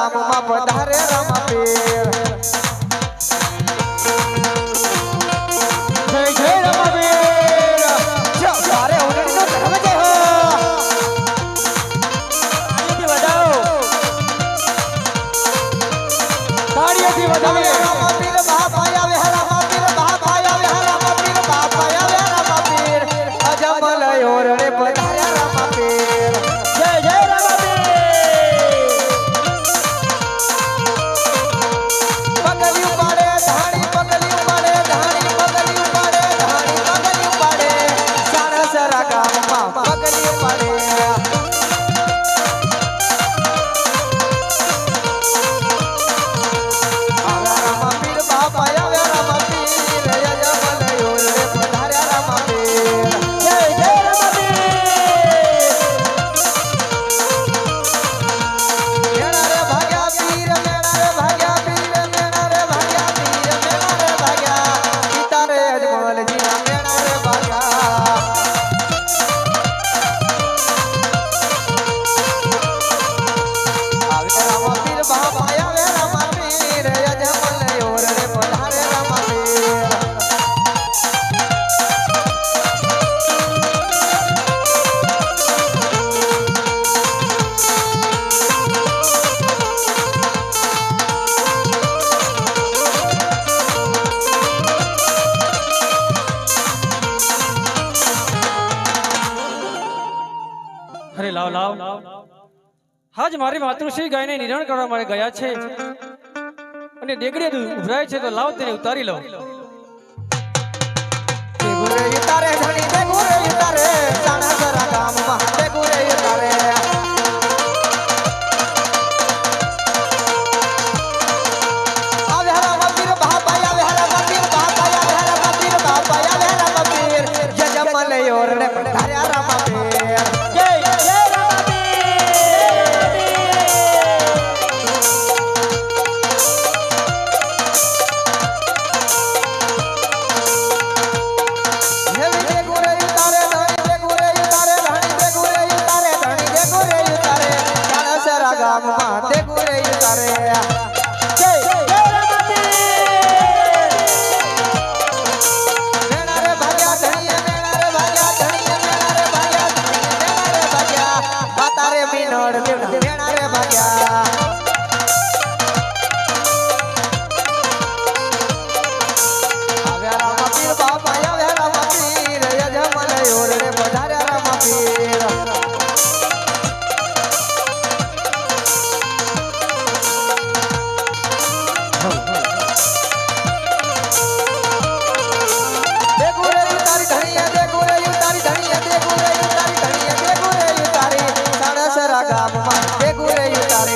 ગામમાં પધારે રમાપીર જય જય રમાપીર જો તારે ઉડણીનો ધર્મ જય હો તાળીઓથી વધાવો તાળીઓથી વધાવો રમાપીર બાપ આયા વે રમાપીર બાપ આયા વે રમાપીર બાપ આયા વે રમાપીર અજમલ ઓરણે પધારે રમાપીર જય જય અરે લાવ લાવ હાજ મારી માતૃશ્રી ગાયને નિર્ણય કરવા માટે ગયા છે અને ડેગડે ઉભરાય છે તો લાવ તેને ઉતારી લો દેગુરે ઉતારે ધણી દેગુરે ઉતારે સાણા સરા ગામમાં દેગુરે ઉતારે આવે રમાપીર બાપ આયા વે રમાપીર બાપ આયા વે રમાપીર બાપ આયા વે રમાપીર જજમલ ઓરણે પધાર્યા રમાપીર જય જય ગામમાં દેગુરે ઉતારે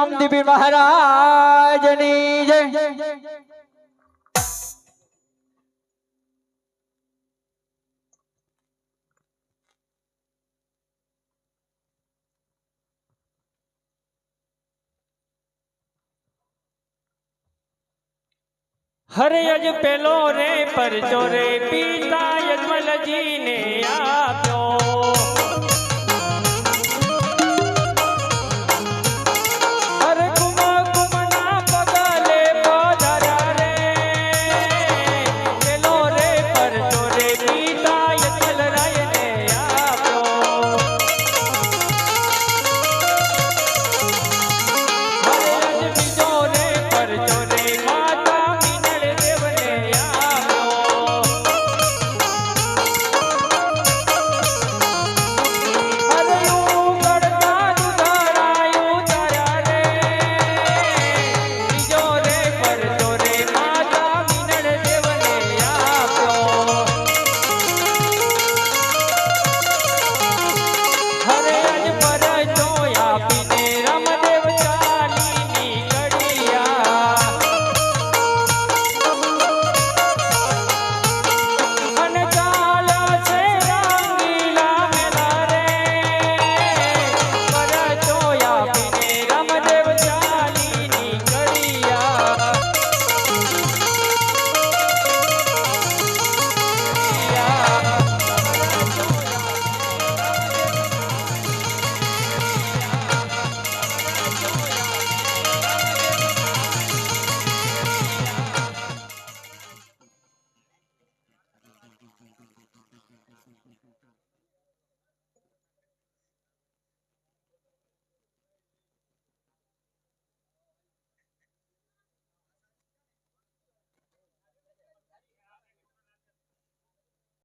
નામદેવી મહારાજની જય હરે અજ પેલો રે પરચો રે પિતા યજમલજી ને આપે